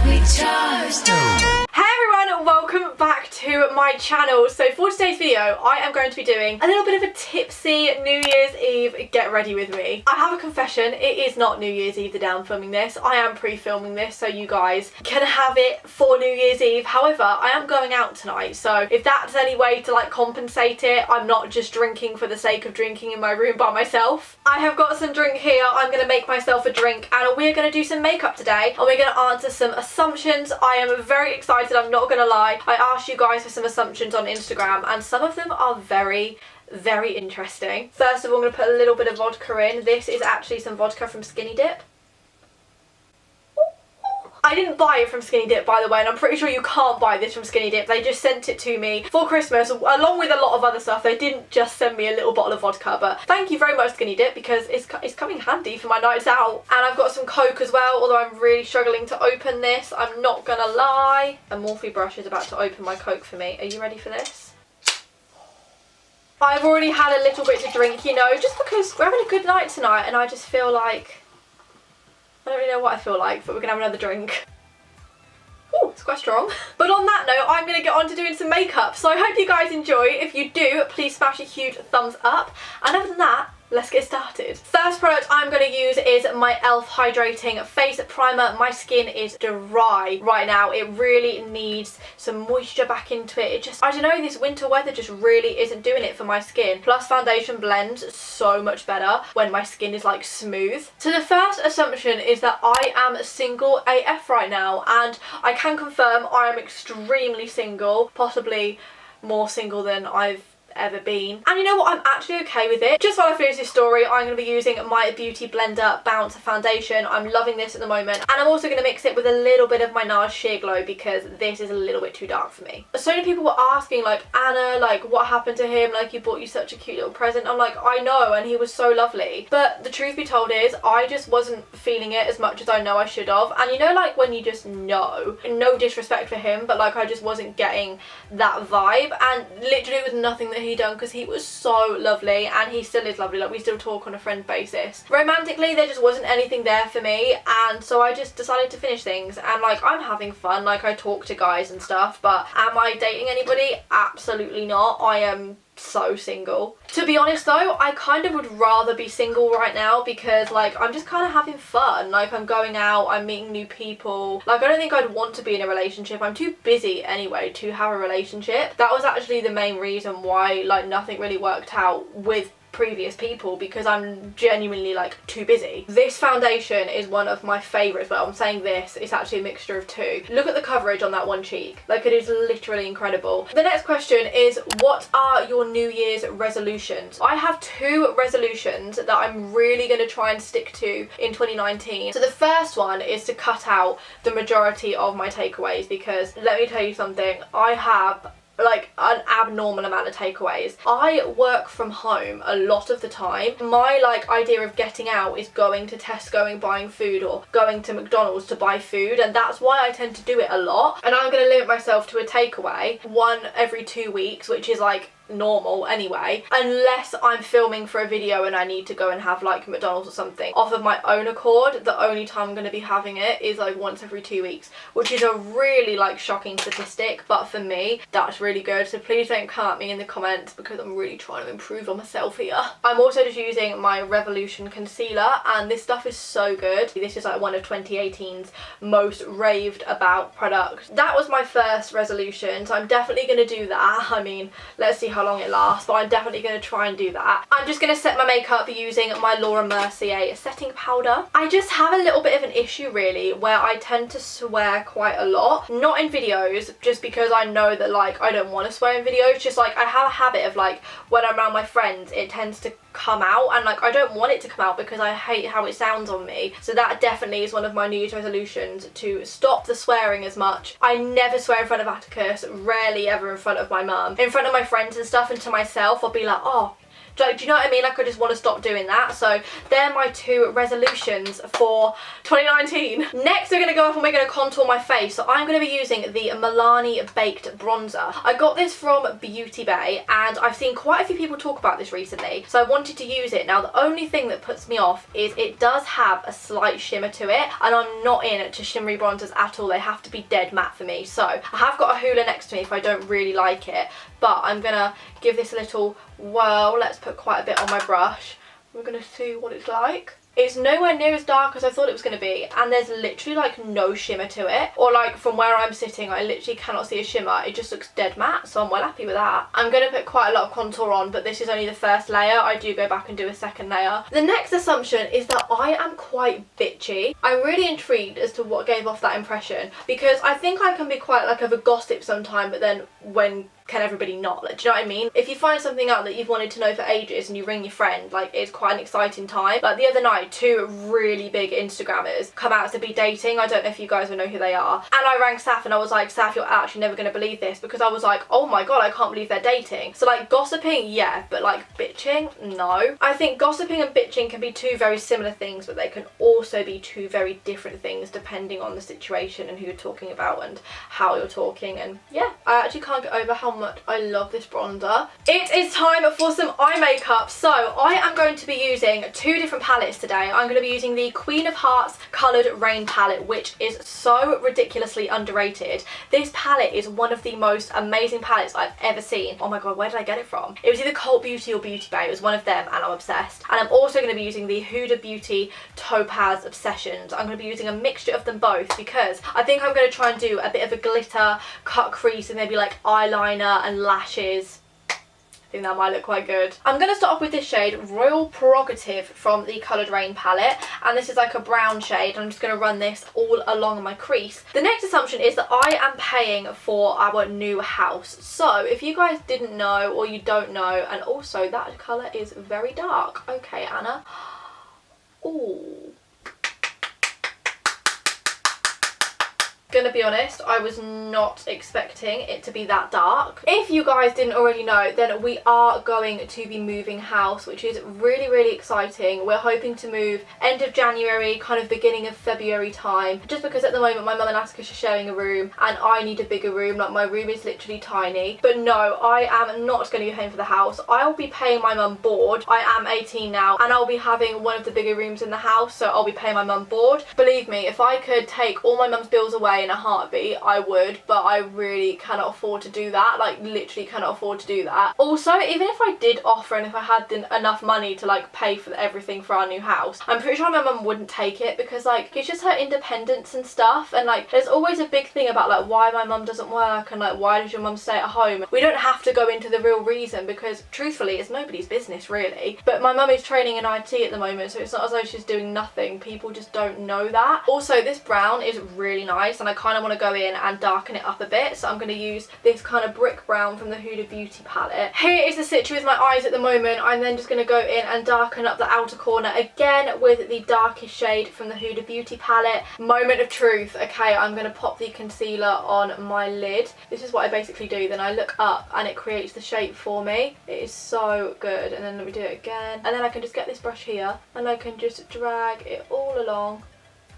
Hey everyone, welcome back to my channel. So for today's video, I am going to be doing a little bit of a tipsy New Year's Eve get ready with me. I have a confession, it is not New Year's Eve the day I'm filming this. I am pre-filming this so you guys can have it for New Year's Eve. However, I am going out tonight, so if that's any way to like compensate it, I'm not just drinking for the sake of drinking in my room by myself. I have got some drink here, I'm going to make myself a drink and we're going to do some makeup today and we're going to answer some assumptions. I am very excited, I'm not going to lie. I asked you guys for some assumptions on Instagram and some of them are very interesting. First of all, I'm going to put a little bit of vodka in. This is actually some vodka from Skinny Dip. I didn't buy it from Skinny Dip, by the way, and I'm pretty sure you can't buy this from Skinny Dip. They just sent it to me for Christmas, along with a lot of other stuff. They didn't just send me a little bottle of vodka, but thank you very much, Skinny Dip, because it's coming handy for my nights out. And I've got some Coke as well, although I'm really struggling to open this. I'm not gonna lie. A Morphe brush is about to open my Coke for me. Are you ready for this? I've already had a little bit to drink, you know, just because we're having a good night tonight, and I just feel like... I don't really know what I feel like, but we're gonna have another drink. Ooh, it's quite strong. But on that note, I'm gonna get on to doing some makeup. So I hope you guys enjoy. If you do, please smash a huge thumbs up. And other than that, let's get started. First product I'm going to use is my e.l.f. Hydrating Face Primer. My skin is dry right now. It really needs some moisture back into it. It just, I don't know, this winter weather just really isn't doing it for my skin. Plus foundation blends so much better when my skin is like smooth. So the first assumption is that I am single AF right now, and I can confirm I am extremely single, possibly more single than I've ever been. And you know what, I'm actually okay with it. Just while I finish this story, I'm going to be using my Beauty Blender Bounce Foundation. I'm loving this at the moment, and I'm also going to mix it with a little bit of my NARS Sheer Glow because this is a little bit too dark for me. So many people were asking like, Anna, like what happened to him, like he bought you such a cute little present. I'm like, I know, and he was so lovely, but the truth be told is I just wasn't feeling it as much as I know I should have. And you know, like when you just know, no disrespect for him, but like I just wasn't getting that vibe, and literally it was nothing that he done because he was so lovely, and he still is lovely. Like we still talk on a friend basis. Romantically, there just wasn't anything there for me, and so I just decided to finish things. And like I'm having fun, like I talk to guys and stuff, but am I dating anybody? Absolutely not. I am so single. To be honest though, I kind of would rather be single right now because like I'm just kind of having fun. Like I'm going out, I'm meeting new people. Like I don't think I'd want to be in a relationship. I'm too busy anyway to have a relationship. That was actually the main reason why like nothing really worked out with previous people, because I'm genuinely like too busy. This foundation is one of my favourites, but I'm saying this, it's actually a mixture of two. Look at the coverage on that one cheek, like it is literally incredible. The next question is, what are your New Year's resolutions? I have two resolutions that I'm really going to try and stick to in 2019. So the first one is to cut out the majority of my takeaways, because let me tell you something, I have like an abnormal amount of takeaways. I work from home a lot of the time. My like idea of getting out is going to Tesco and buying food, or going to McDonald's to buy food, and that's why I tend to do it a lot. And I'm going to limit myself to a takeaway one every 2 weeks, which is like normal anyway, unless I'm filming for a video and I need to go and have like McDonald's or something off of my own accord. The only time I'm going to be having it is like once every 2 weeks, which is a really like shocking statistic, but for me that's really good. So please don't come at me in the comments because I'm really trying to improve on myself here. I'm also just using my Revolution concealer, and this stuff is so good. This is like one of 2018's most raved about products. That was my first resolution, so I'm definitely going to do that. I mean, let's see how long it lasts, but I'm definitely going to try and do that. I'm just going to set my makeup using my Laura Mercier setting powder. I just have a little bit of an issue really where I tend to swear quite a lot. Not in videos, just because I know that like I don't want to swear in videos, just like I have a habit of like when I'm around my friends it tends to come out, and like I don't want it to come out because I hate how it sounds on me. So that definitely is one of my New Year's resolutions, to stop the swearing as much. I never swear in front of Atticus, rarely ever in front of my mum. In front of my friends and stuff and to myself I'll be like, oh, Like, do you know what I mean? Like, I just want to stop doing that. So they're my 2 resolutions for 2019. Next, we're going to go off and we're going to contour my face. So I'm going to be using the Milani Baked Bronzer. I got this from Beauty Bay and I've seen quite a few people talk about this recently. So I wanted to use it. Now, the only thing that puts me off is it does have a slight shimmer to it. And I'm not into shimmery bronzers at all. They have to be dead matte for me. So I have got a Hoola next to me if I don't really like it. But I'm going to give this a little whirl. Let's put quite a bit on my brush. We're going to see what it's like. It's nowhere near as dark as I thought it was going to be, and there's literally like no shimmer to it, or like from where I'm sitting I literally cannot see a shimmer. It just looks dead matte, so I'm well happy with that. I'm going to put quite a lot of contour on, but this is only the first layer. I do go back and do a second layer. The next assumption is that I am quite bitchy. I'm really intrigued as to what gave off that impression, because I think I can be quite like of a gossip sometime, but then when can everybody not? Like, do you know what I mean? If you find something out that you've wanted to know for ages and you ring your friend, like, it's quite an exciting time. Like the other night, 2 really big Instagrammers come out to be dating. I don't know if you guys will know who they are. And I rang Saf and I was like, Saf, you're actually never going to believe this, because I was like, oh my god, I can't believe they're dating. So like gossiping, yeah, but like bitching, no. I think gossiping and bitching can be 2 very similar things, but they can also be 2 very different things depending on the situation and who you're talking about and how you're talking. And yeah, I actually can't get over how much I love this bronzer. It is time for some eye makeup. So I am going to be using 2 different palettes today. I'm going to be using the Queen of Hearts Coloured Rain palette, which is so ridiculously underrated. This palette is one of the most amazing palettes I've ever seen. Oh my god, where did I get it from? It was either Cult Beauty or Beauty Bay. It was one of them and I'm obsessed. And I'm also going to be using the Huda Beauty Topaz Obsessions. I'm going to be using a mixture of them both because I think I'm going to try and do a bit of a glitter, cut crease and maybe like eyeliner and lashes. I think that might look quite good. I'm going to start off with this shade, Royal Prerogative, from the Coloured Rain palette. And this is like a brown shade. I'm just going to run this all along my crease. The next assumption is that I am paying for our new house. So if you guys didn't know or you don't know, and also that colour is very dark. Okay, Anna. Ooh. Gonna be honest, I was not expecting it to be that dark. If you guys didn't already know, then we are going to be moving house, which is really, really exciting. We're hoping to move end of January, kind of beginning of February time, just because at the moment my mum and Anastasia are sharing a room and I need a bigger room. Like, my room is literally tiny. But no, I am not going to be paying for the house. I'll be paying my mum board. I am 18 now and I'll be having one of the bigger rooms in the house, so I'll be paying my mum board. Believe me, if I could take all my mum's bills away in a heartbeat, I would, but I really cannot afford to do that. Like, literally cannot afford to do that. Also, even if I did offer and if I had enough money to like pay for everything for our new house, I'm pretty sure my mum wouldn't take it, because like it's just her independence and stuff. And like there's always a big thing about like why my mum doesn't work and like why does your mum stay at home. We don't have to go into the real reason, because truthfully it's nobody's business really. But my mum is training in IT at the moment, so it's not as though she's doing nothing. People just don't know that. Also, this brown is really nice and I kind of want to go in and darken it up a bit, so I'm going to use this kind of brick brown from the Huda Beauty palette. Here is the situation with my eyes at the moment. I'm then just going to go in and darken up the outer corner again with the darkest shade from the Huda Beauty palette. Moment of truth. Okay, I'm going to pop the concealer on my lid. This is what I basically do. Then I look up and it creates the shape for me. It is so good. And then let me do it again, and then I can just get this brush here and I can just drag it all along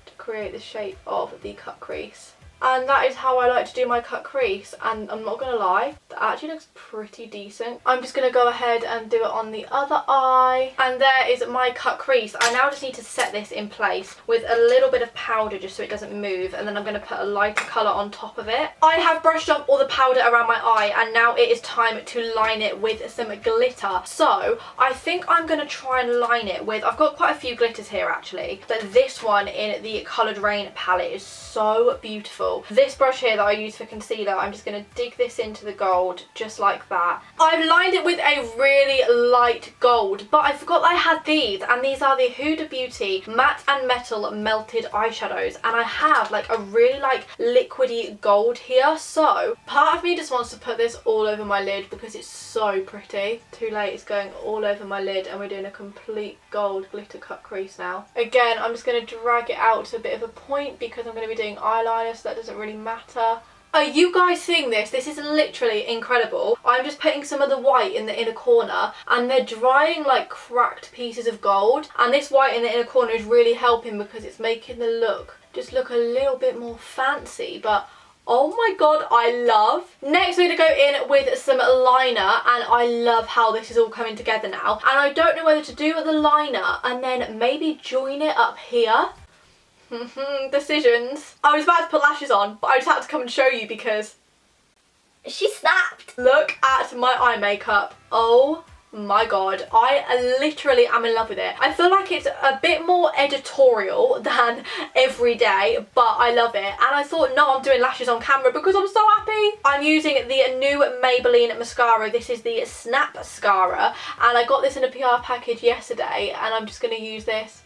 to create the shape of the cut crease. And that is how I like to do my cut crease, and I'm not gonna lie, that actually looks pretty decent. I'm just gonna go ahead and do it on the other eye, and there is my cut crease. I now just need to set this in place with a little bit of powder just so it doesn't move, and then I'm gonna put a lighter colour on top of it. I have brushed off all the powder around my eye, and now it is time to line it with some glitter. So I think I'm gonna try and line it with, I've got quite a few glitters here actually, but this one in the Coloured Rain palette is so beautiful. This brush here that I use for concealer, I'm just going to dig this into the gold just like that. I've lined it with a really light gold, but I forgot I had these, and these are the Huda Beauty Matte and Metal Melted Eyeshadows, and I have like a really like liquidy gold here, so part of me just wants to put this all over my lid because it's so pretty. Too late, it's going all over my lid and we're doing a complete gold glitter cut crease now. Again, I'm just going to drag it out to a bit of a point because I'm going to be doing eyeliner, so that doesn't really matter. Are you guys seeing this? This is literally incredible. I'm just putting some of the white in the inner corner and they're drying like cracked pieces of gold. And this white in the inner corner is really helping because it's making the look just look a little bit more fancy. But oh my god, I love. Next we're going to go in with some liner, and I love how this is all coming together now. And I don't know whether to do the liner and then maybe join it up here. Decisions. I was about to put lashes on, but I just had to come and show you because she snapped. Look at my eye makeup. Oh my god, I literally am in love with it. I feel like it's a bit more editorial than everyday, but I love it. And I thought, no, I'm doing lashes on camera because I'm so happy. I'm using the new Maybelline mascara. This is the Snap Mascara, and I got this in a PR package yesterday, and I'm just going to use this.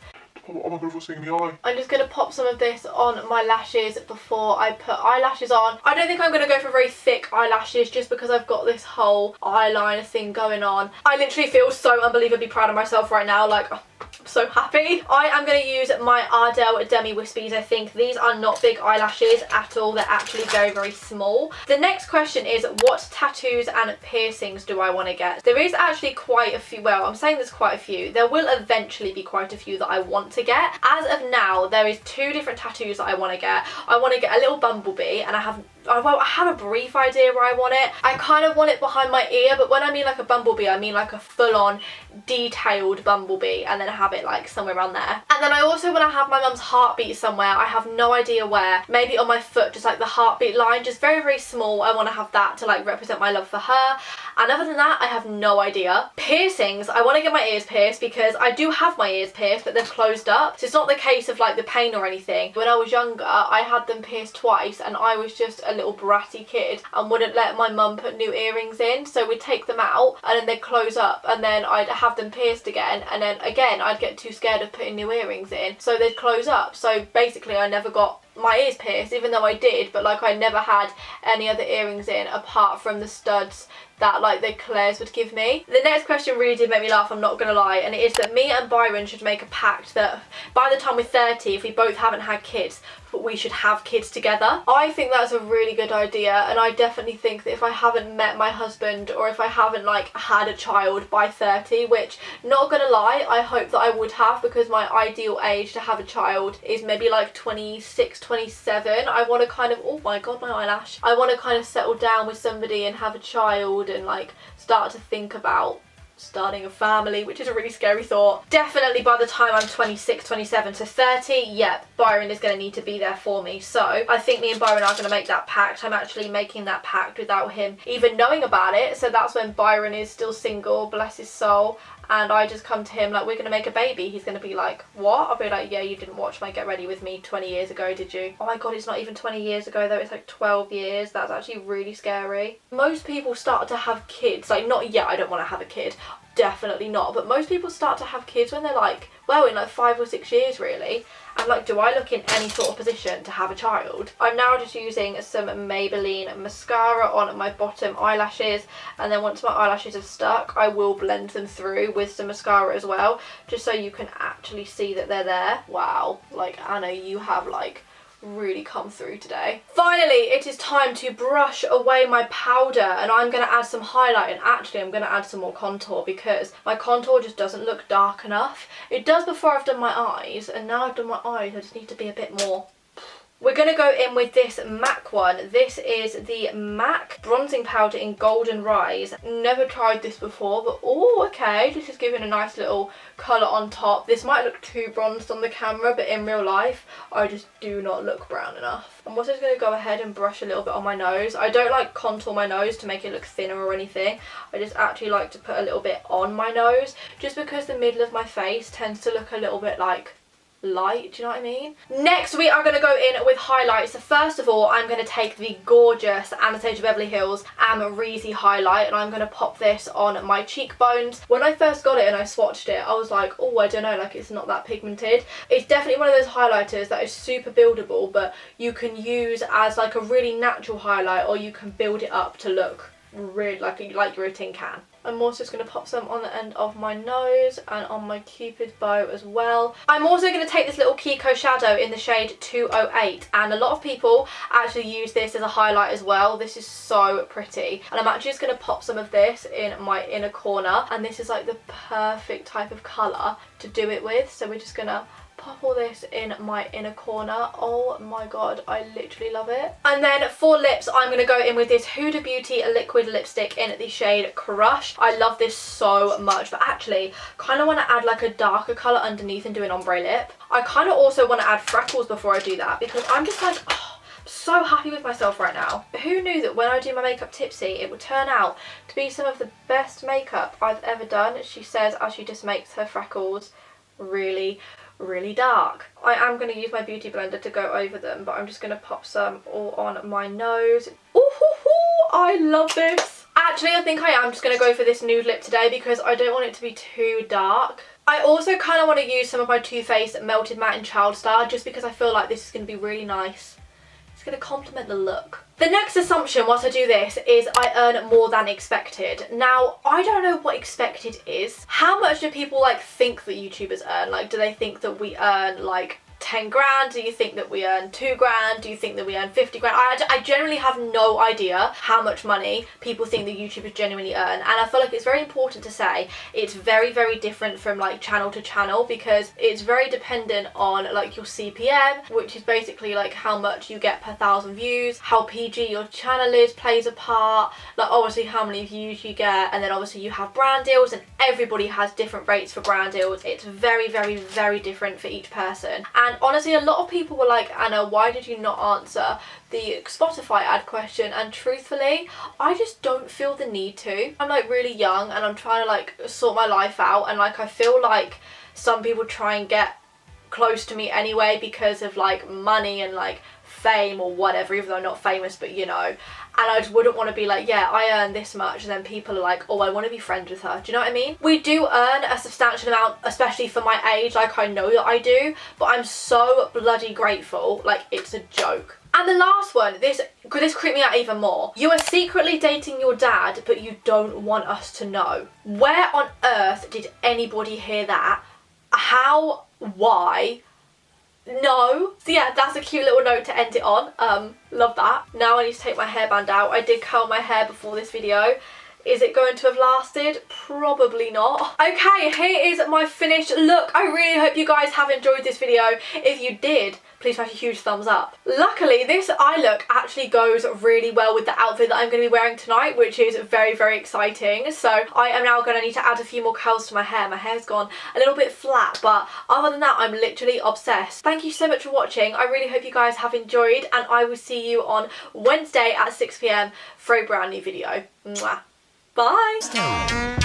Oh my god, what's in the eye? I'm just going to pop some of this on my lashes before I put eyelashes on. I don't think I'm going to go for very thick eyelashes just because I've got this whole eyeliner thing going on. I literally feel so unbelievably proud of myself right now. Like, I'm so happy. I am going to use my Ardell Demi Wispies. I think these are not big eyelashes at all. They're actually very, very small. The next question is, what tattoos and piercings do I want to get? There is actually quite a few. Well, I'm saying there's quite a few. There will eventually be quite a few that I want to get. As of now, there is 2 different tattoos that I want to get. I want to get a little bumblebee, and I have a brief idea where I want it. I kind of want it behind my ear, but when I mean like a bumblebee, I mean like a full-on detailed bumblebee, and then have it like somewhere around there. And then I also want to have my mum's heartbeat somewhere. I have no idea where. Maybe on my foot, just like the heartbeat line, just very, very small. I want to have that to like represent my love for her. And other than that, I have no idea. Piercings, I want to get my ears pierced because I do have my ears pierced, but they're closed up. So it's not the case of like the pain or anything. When I was younger, I had them pierced twice, and I was just a little bratty kid and wouldn't let my mum put new earrings in. So we'd take them out and then they'd close up, and then I'd have them pierced again, and then again I'd get too scared of putting new earrings in, so they'd close up. So basically I never got my ears pierced, even though I did, but like I never had any other earrings in apart from the studs that like the Claire's would give me. The next question really did make me laugh, I'm not gonna lie, and it is that me and Byron should make a pact that by the time we're 30, if we both haven't had kids, we should have kids together. I think that's a really good idea, and I definitely think that if I haven't met my husband, or if I haven't like had a child by 30, which not gonna lie, I hope that I would have, because my ideal age to have a child is maybe like 26, 27. I want to kind of, oh my god, my eyelash. I want to kind of settle down with somebody and have a child and like start to think about starting a family, which is a really scary thought. Definitely by the time I'm 26, 27 to 30, yep, Byron is going to need to be there for me. So I think me and Byron are going to make that pact. I'm actually making that pact without him even knowing about it. So that's when Byron is still single, bless his soul, and I just come to him like, we're going to make a baby. He's going to be like, what? I'll be like, yeah, you didn't watch my Get Ready With Me 20 years ago, did you? Oh my god, it's not even 20 years ago though, it's like 12 years. That's actually really scary. Most people start to have kids, like not yet, I don't want to have a kid, definitely not, but most people start to have kids when they're like, well, in like 5 or 6 years really. And like, do I look in any sort of position to have a child? I'm now just using some Maybelline mascara on my bottom eyelashes, and then once my eyelashes have stuck, I will blend them through with some mascara as well, just so you can actually see that they're there. Wow, like Anna, you have like really come through today. Finally, it is time to brush away my powder, and I'm going to add some highlight, and actually I'm going to add some more contour because my contour just doesn't look dark enough. It does before I've done my eyes, and now I've done my eyes I just need to be a bit more. We're going to go in with this MAC one. This is the MAC bronzing powder in Golden Rise. Never tried this before, but oh, okay, this is giving a nice little colour on top. This might look too bronzed on the camera, but in real life, I just do not look brown enough. I'm also just going to go ahead and brush a little bit on my nose. I don't like contour my nose to make it look thinner or anything. I just actually like to put a little bit on my nose, just because the middle of my face tends to look a little bit like light, do you know what I mean? Next we are going to go in with highlights. So first of all, I'm going to take the gorgeous Anastasia Beverly Hills Reezy highlight, and I'm going to pop this on my cheekbones. When I first got it and I swatched it, I was like, oh, I don't know, like it's not that pigmented. It's definitely one of those highlighters that is super buildable, but you can use as like a really natural highlight, or you can build it up to look really like you're a tin can. I'm also just going to pop some on the end of my nose and on my cupid's bow as well. I'm also going to take this little Kiko shadow in the shade 208, and a lot of people actually use this as a highlight as well. This is so pretty, and I'm actually just going to pop some of this in my inner corner, and this is like the perfect type of colour to do it with. So we're just going to pop all this in my inner corner. Oh my god, I literally love it. And then for lips, I'm going to go in with this Huda Beauty liquid lipstick in the shade Crush. I love this so much, but actually kind of want to add like a darker colour underneath and do an ombre lip. I kind of also want to add freckles before I do that, because I'm just like, oh, so happy with myself right now. Who knew that when I do my makeup tipsy, it would turn out to be some of the best makeup I've ever done, she says as she just makes her freckles really dark. I am going to use my beauty blender to go over them, but I'm just going to pop some all on my nose. Ooh, I love this. Actually, I think I am just going to go for this nude lip today because I don't want it to be too dark. I also kind of want to use some of my Too Faced Melted Matte in Child Star, just because I feel like this is going to be really nice. It's going to complement the look. The next assumption whilst I do this is I earn more than expected. Now, I don't know what expected is. How much do people like think that YouTubers earn? Like, do they think that we earn like 10 grand? Do you think that we earn 2 grand? Do you think that we earn 50 grand? I generally have no idea how much money people think that YouTubers genuinely earn, and I feel like it's very important to say it's very different from like channel to channel, because it's very dependent on like your CPM, which is basically like how much you get per 1,000 views. How PG your channel is plays a part, like obviously how many views you get, and then obviously you have brand deals, and everybody has different rates for brand deals. It's very different for each person. And honestly, a lot of people were like, Anna, why did you not answer the Spotify ad question? And truthfully, I just don't feel the need to. I'm like really young and I'm trying to like sort my life out, and like I feel like some people try and get close to me anyway because of like money and like fame or whatever, even though I'm not famous, but you know. And I just wouldn't want to be like, yeah, I earn this much, and then people are like, oh, I want to be friends with her. Do you know what I mean? We do earn a substantial amount, especially for my age. Like, I know that I do, but I'm so bloody grateful. Like, it's a joke. And the last one, this creeped me out even more. You are secretly dating your dad, but you don't want us to know. Where on earth did anybody hear that? How? Why? No. So yeah, that's a cute little note to end it on. Love that. Now I need to take my hairband out. I did curl my hair before this video. Is it going to have lasted? Probably not. Okay, here is my finished look. I really hope you guys have enjoyed this video. If you did, please smash a huge thumbs up. Luckily, this eye look actually goes really well with the outfit that I'm going to be wearing tonight, which is very exciting. So I am now going to need to add a few more curls to my hair. My hair's gone a little bit flat, but other than that, I'm literally obsessed. Thank you so much for watching. I really hope you guys have enjoyed, and I will see you on Wednesday at 6 PM for a brand new video. Mwah. Bye.